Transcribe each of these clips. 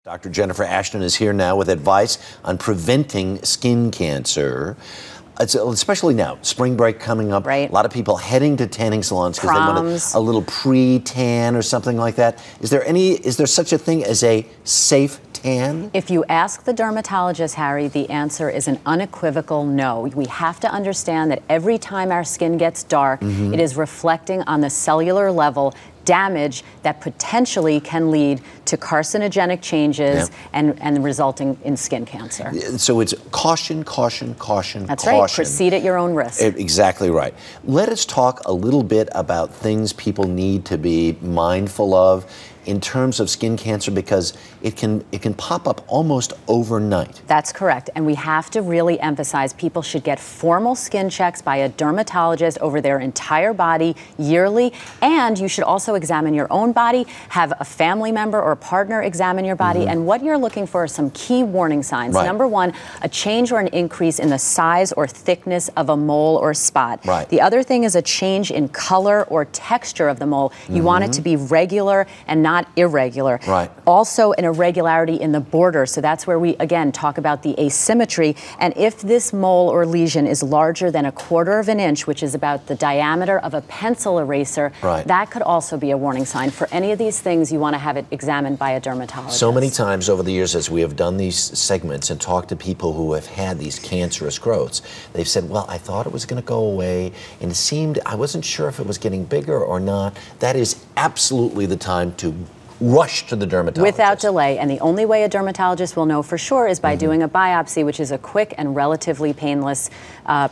Dr. Jennifer Ashton is here now with advice on preventing skin cancer. Especially now, spring break coming up. Right. A lot of people heading to tanning salons because they want a little pre-tan or something like that. Is there such a thing as a safe tan? If you ask the dermatologist, Harry, the answer is an unequivocal no. We have to understand that every time our skin gets dark, it is reflecting on the cellular level damage that potentially can lead to carcinogenic changes and resulting in skin cancer. So it's caution, caution, caution, That's caution. right. Proceed at your own risk. Exactly right. Let us talk a little bit about things people need to be mindful of in terms of skin cancer, because it can pop up almost overnight. That's correct. And we have to really emphasize people should get formal skin checks by a dermatologist over their entire body yearly. And you should also examine your own body, have a family member or partner examine your body. And what you're looking for are some key warning signs. Right. Number one, a change or an increase in the size or thickness of a mole or spot. Right. The other thing is a change in color or texture of the mole. You want it to be regular and not irregular. Right. Also an irregularity in the border. So that's where we, again, talk about the asymmetry. And if this mole or lesion is larger than 1/4 of an inch, which is about the diameter of a pencil eraser, that could also be a warning sign. For any of these things, you want to have it examined by a dermatologist. So many times over the years, as we have done these segments and talked to people who have had these cancerous growths, they've said, well, I thought it was going to go away, and it seemed, I wasn't sure if it was getting bigger or not. That is absolutely the time to rush to the dermatologist. Without delay. And the only way a dermatologist will know for sure is by doing a biopsy, which is a quick and relatively painless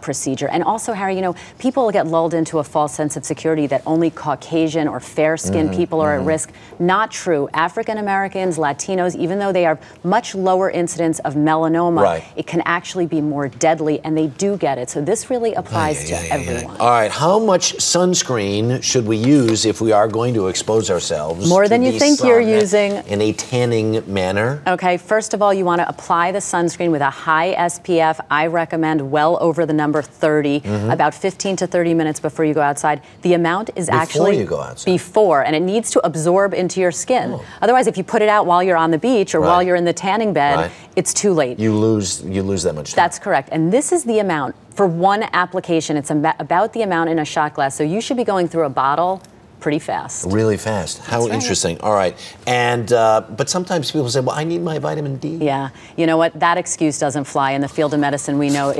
procedure. And also, Harry, you know, people get lulled into a false sense of security that only Caucasian or fair-skinned people are at risk. Not true. African Americans, Latinos, even though they are much lower incidence of melanoma, it can actually be more deadly, and they do get it. So this really applies to everyone. All right, how much sunscreen should we use if we are going to expose ourselves? More than you think you're using. In a tanning manner? Okay, first of all, you want to apply the sunscreen with a high SPF. I recommend well over the number 30, about 15 to 30 minutes before you go outside. The amount is actually before you go outside. Before, and it needs to absorb into your skin. Otherwise, if you put it out while you're on the beach or while you're in the tanning bed, it's too late. You lose that much time. That's correct. And this is the amount for one application. It's about the amount in a shot glass. So you should be going through a bottle pretty fast. Really fast. How interesting. All right. And but sometimes people say, well, I need my vitamin D. Yeah. You know what? That excuse doesn't fly. In the field of medicine, we know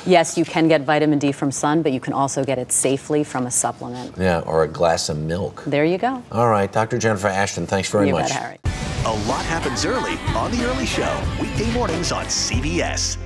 yes, you can get vitamin D from sun, but you can also get it safely from a supplement. Yeah, or a glass of milk. There you go. All right. Dr. Jennifer Ashton, thanks very much. You bet, Harry. A lot happens early on The Early Show, weekday mornings on CBS.